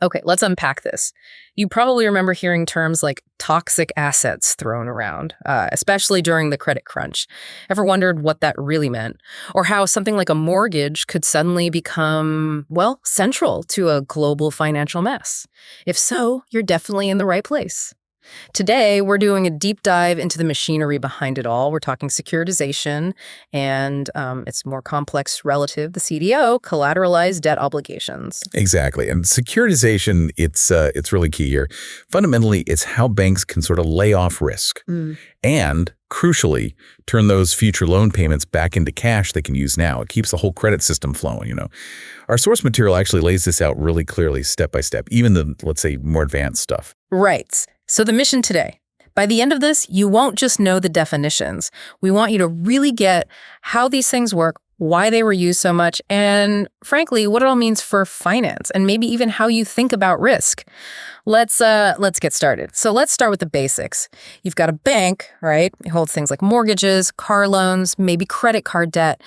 Okay, let's unpack this. You probably remember hearing terms like toxic assets thrown around, especially during the credit crunch. Ever wondered what that really meant? Or how something like a mortgage could suddenly become, well, central to a global financial mess? If so, you're definitely in the right place. Today, we're doing a deep dive into the machinery behind it all. We're talking securitization and its more complex relative, the CDO, collateralized debt obligations. Exactly. And securitization, it's really key here. Fundamentally, it's how banks can sort of lay off risk and, crucially, turn those future loan payments back into cash they can use now. It keeps the whole credit system flowing, Our source material actually lays this out really clearly, step by step, even the, let's say, more advanced stuff. Right. So the mission today. By the end of this, you won't just know the definitions. We want you to really get how these things work, why they were used so much, and frankly, what it all means for finance, and maybe even how you think about risk. Let's get started. So let's start with the basics. You've got a bank, right? It holds things like mortgages, car loans, maybe credit card debt.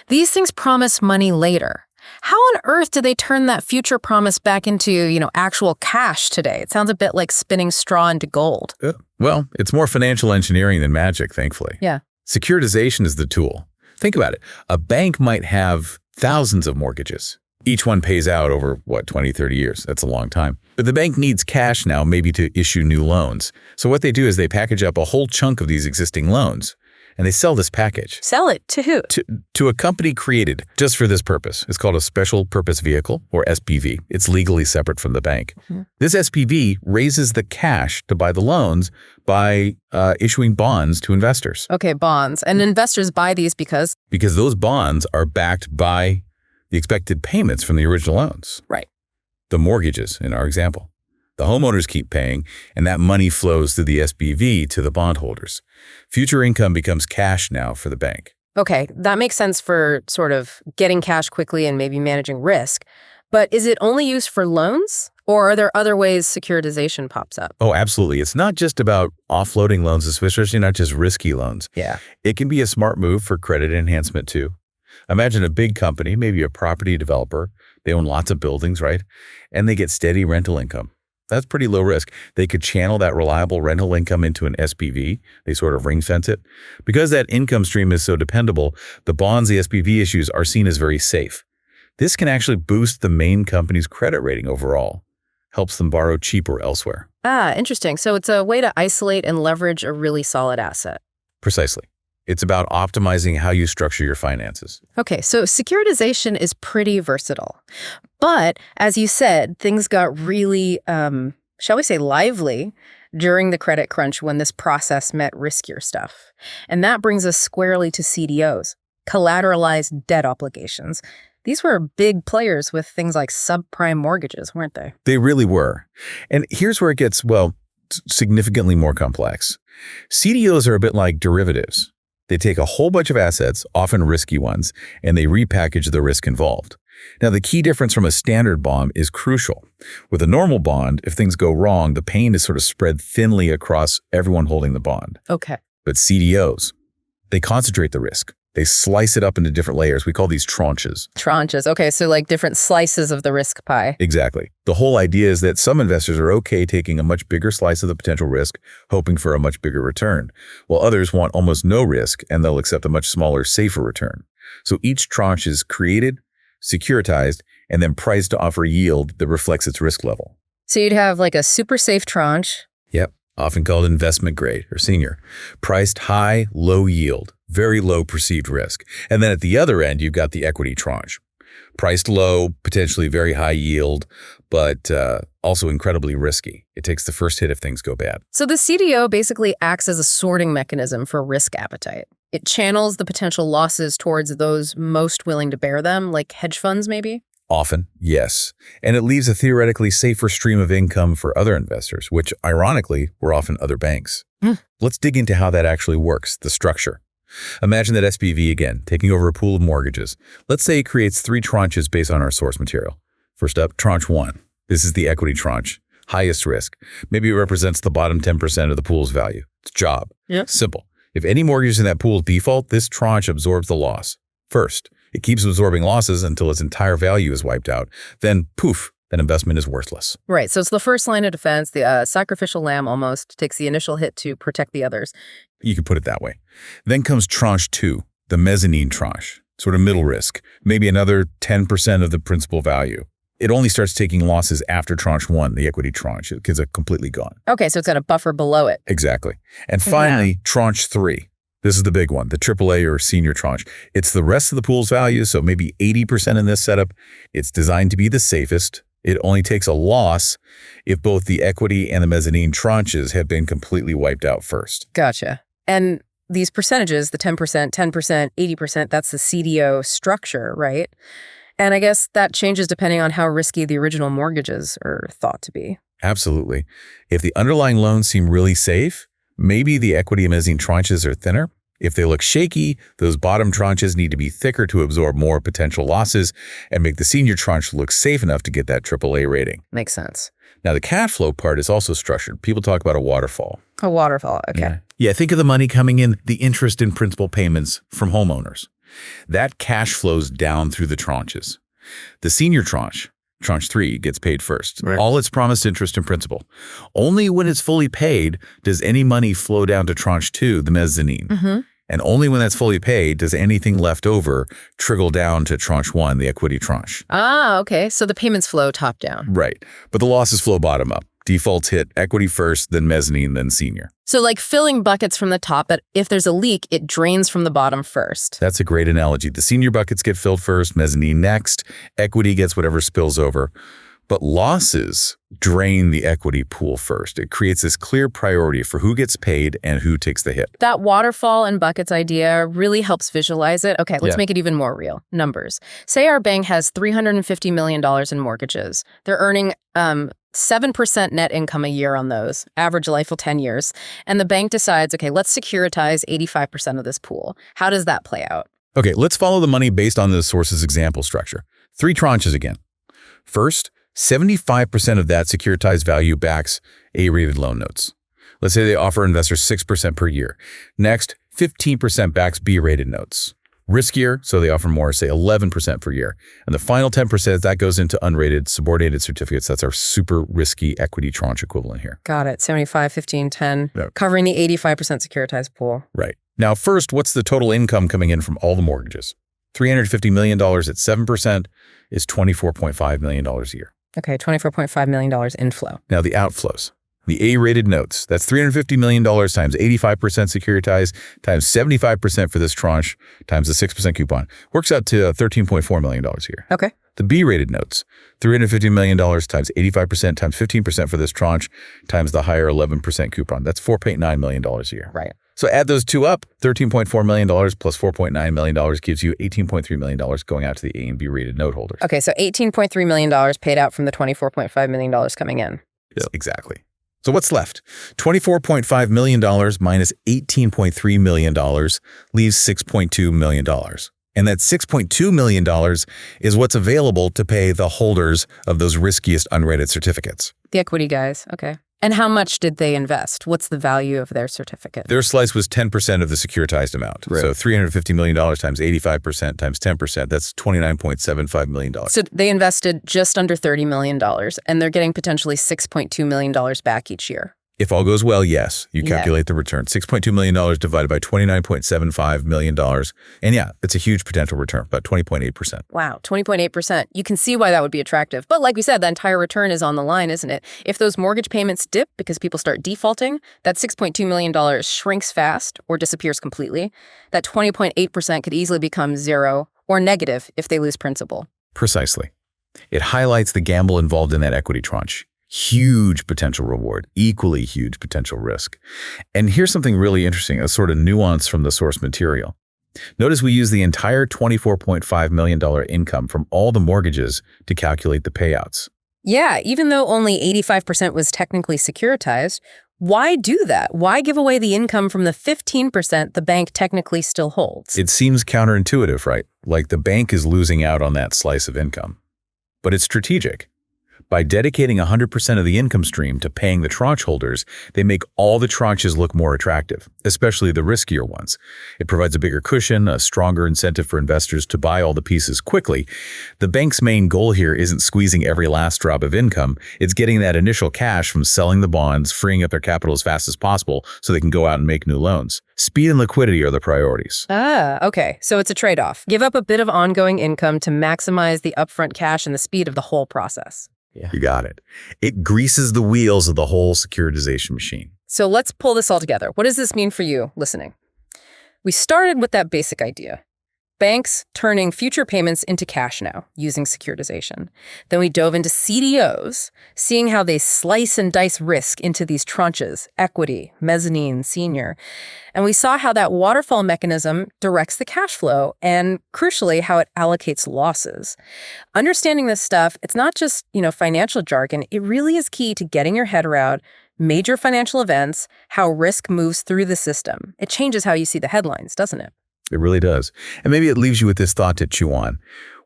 These things promise money later. How on earth do they turn that future promise back into, actual cash today? It sounds a bit like spinning straw into gold. Well, it's more financial engineering than magic, thankfully. Yeah. Securitization is the tool. Think about it. A bank might have thousands of mortgages. Each one pays out over, 20, 30 years. That's a long time. But the bank needs cash now, maybe to issue new loans. So what they do is they package up a whole chunk of these existing loans. And they sell this package. Sell it to who? To a company created just for this purpose. It's called a special purpose vehicle, or SPV. It's legally separate from the bank. This SPV raises the cash to buy the loans by issuing bonds to investors. Okay, bonds. And investors buy these because? Because those bonds are backed by the expected payments from the original loans. Right. The mortgages, in our example. The homeowners keep paying, and that money flows through the SPV to the bondholders. Future income becomes cash now for the bank. Okay, that makes sense for sort of getting cash quickly and maybe managing risk. But is it only used for loans? Or are there other ways securitization pops up? Oh, absolutely. It's not just about offloading loans, especially not just risky loans. Yeah. It can be a smart move for credit enhancement too. Imagine a big company, maybe a property developer. They own lots of buildings, right? And they get steady rental income. That's pretty low risk. They could channel that reliable rental income into an SPV. They sort of ring fence it. Because that income stream is so dependable, the bonds the SPV issues are seen as very safe. This can actually boost the main company's credit rating overall. Helps them borrow cheaper elsewhere. Ah, interesting. So it's a way to isolate and leverage a really solid asset. Precisely. It's about optimizing how you structure your finances. Okay, so securitization is pretty versatile. But as you said, things got really, shall we say, lively during the credit crunch when this process met riskier stuff. And that brings us squarely to CDOs, collateralized debt obligations. These were big players with things like subprime mortgages, weren't they? They really were. And here's where it gets, significantly more complex. CDOs are a bit like derivatives. They take a whole bunch of assets, often risky ones, and they repackage the risk involved. Now, the key difference from a standard bond is crucial. With a normal bond, if things go wrong, the pain is sort of spread thinly across everyone holding the bond. Okay. But CDOs, they concentrate the risk. They slice it up into different layers. We call these tranches. Tranches. Okay, so like different slices of the risk pie. Exactly. The whole idea is that some investors are okay taking a much bigger slice of the potential risk, hoping for a much bigger return, while others want almost no risk and they'll accept a much smaller, safer return. So each tranche is created, securitized, and then priced to offer a yield that reflects its risk level. So you'd have like a super safe tranche. Yep, often called investment grade or senior. Priced high, low yield, very low perceived risk. And then at the other end, you've got the equity tranche. Priced low, potentially very high yield, but also incredibly risky. It takes the first hit if things go bad. So the CDO basically acts as a sorting mechanism for risk appetite. It channels the potential losses towards those most willing to bear them, like hedge funds maybe? Often, yes. And it leaves a theoretically safer stream of income for other investors, which ironically were often other banks. Let's dig into how that actually works, the structure. Imagine that SPV again, taking over a pool of mortgages. Let's say it creates 3 tranches based on our source material. First up, tranche 1. This is the equity tranche, highest risk. Maybe it represents the bottom 10% of the pool's value. It's job. Yeah. Simple. If any mortgages in that pool default, this tranche absorbs the loss. First, it keeps absorbing losses until its entire value is wiped out. Then, poof, that investment is worthless. Right. So it's the first line of defense. The sacrificial lamb almost takes the initial hit to protect the others. You could put it that way. Then comes tranche 2, the mezzanine tranche, sort of middle risk, maybe another 10% of the principal value. It only starts taking losses after tranche 1, the equity tranche, because it's completely gone. Okay, so it's got a buffer below it. Exactly. And finally, tranche 3. This is the big one, the AAA or senior tranche. It's the rest of the pool's value, so maybe 80% in this setup. It's designed to be the safest. It only takes a loss if both the equity and the mezzanine tranches have been completely wiped out first. Gotcha. And these percentages, the 10%, 10%, 80%, that's the CDO structure, right? And I guess that changes depending on how risky the original mortgages are thought to be. Absolutely. If the underlying loans seem really safe, maybe the equity and mezzanine tranches are thinner. If they look shaky, those bottom tranches need to be thicker to absorb more potential losses and make the senior tranche look safe enough to get that AAA rating. Makes sense. Now, the cash flow part is also structured. People talk about a waterfall. A waterfall, okay. Yeah, think of the money coming in, the interest and principal payments from homeowners. That cash flows down through the tranches. The senior tranche, tranche 3, gets paid first. Right. All its promised interest and principal. Only when it's fully paid does any money flow down to tranche 2, the mezzanine. And only when that's fully paid does anything left over trickle down to tranche 1, the equity tranche. Ah, okay. So the payments flow top down. Right. But the losses flow bottom up. Defaults hit equity first, then mezzanine, then senior. So like filling buckets from the top, but if there's a leak, it drains from the bottom first. That's a great analogy. The senior buckets get filled first, mezzanine next, equity gets whatever spills over. But losses drain the equity pool first. It creates this clear priority for who gets paid and who takes the hit. That waterfall and buckets idea really helps visualize it. Okay, let's make it even more real. Numbers. Say our bank has $350 million in mortgages. They're earning 7% net income a year on those, average life of 10 years. And the bank decides, okay, let's securitize 85% of this pool. How does that play out? Okay, let's follow the money based on the source's example structure. 3 tranches again. First, 75% of that securitized value backs A-rated loan notes. Let's say they offer investors 6% per year. Next, 15% backs B-rated notes. Riskier, so they offer more, say 11% per year. And the final 10%, that goes into unrated subordinated certificates. That's our super risky equity tranche equivalent here. Got it. 75, 15, 10, Yep. covering the 85% securitized pool. Right. Now, first, what's the total income coming in from all the mortgages? $350 million at 7% is $24.5 million a year. Okay, $24.5 million inflow. Now, the outflows. The A-rated notes, that's $350 million times 85% securitized times 75% for this tranche times the 6% coupon. Works out to $13.4 million a year. Okay. The B-rated notes, $350 million times 85% times 15% for this tranche times the higher 11% coupon. That's $4.9 million a year. Right. So add those two up, $13.4 million plus $4.9 million gives you $18.3 million going out to the A and B rated note holders. Okay, so $18.3 million paid out from the $24.5 million coming in. Yep. Exactly. So what's left? $24.5 million minus $18.3 million leaves $6.2 million. And that $6.2 million is what's available to pay the holders of those riskiest unrated certificates. The equity guys, okay. And how much did they invest? What's the value of their certificate? Their slice was 10% of the securitized amount. Right. So $350 million times 85% times 10%, that's $29.75 million. So they invested just under $30 million, and they're getting potentially $6.2 million back each year. If all goes well, yes, you calculate the return. $6.2 million divided by $29.75 million. And yeah, it's a huge potential return, about 20.8%. Wow, 20.8%. You can see why that would be attractive. But like we said, the entire return is on the line, isn't it? If those mortgage payments dip because people start defaulting, that $6.2 million shrinks fast or disappears completely. That 20.8% could easily become zero or negative if they lose principal. Precisely. It highlights the gamble involved in that equity tranche. Huge potential reward, equally huge potential risk. And here's something really interesting, a sort of nuance from the source material. Notice we use the entire $24.5 million income from all the mortgages to calculate the payouts. Yeah, even though only 85% was technically securitized, why do that? Why give away the income from the 15% the bank technically still holds? It seems counterintuitive, right? Like the bank is losing out on that slice of income. But it's strategic. By dedicating 100% of the income stream to paying the tranche holders, they make all the tranches look more attractive, especially the riskier ones. It provides a bigger cushion, a stronger incentive for investors to buy all the pieces quickly. The bank's main goal here isn't squeezing every last drop of income. It's getting that initial cash from selling the bonds, freeing up their capital as fast as possible so they can go out and make new loans. Speed and liquidity are the priorities. Okay. So it's a trade-off. Give up a bit of ongoing income to maximize the upfront cash and the speed of the whole process. Yeah. You got it. It greases the wheels of the whole securitization machine. So let's pull this all together. What does this mean for you listening? We started with that basic idea. Banks turning future payments into cash now using securitization. Then we dove into CDOs, seeing how they slice and dice risk into these tranches, equity, mezzanine, senior. And we saw how that waterfall mechanism directs the cash flow and, crucially, how it allocates losses. Understanding this stuff, it's not just, financial jargon. It really is key to getting your head around major financial events, how risk moves through the system. It changes how you see the headlines, doesn't it? It really does. And maybe it leaves you with this thought to chew on.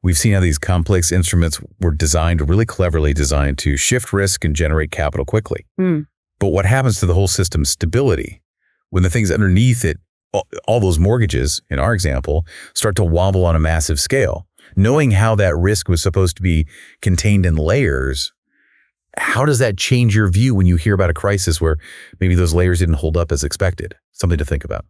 We've seen how these complex instruments were really cleverly designed to shift risk and generate capital quickly. But what happens to the whole system's stability when the things underneath it, all those mortgages, in our example, start to wobble on a massive scale? Knowing how that risk was supposed to be contained in layers, how does that change your view when you hear about a crisis where maybe those layers didn't hold up as expected? Something to think about.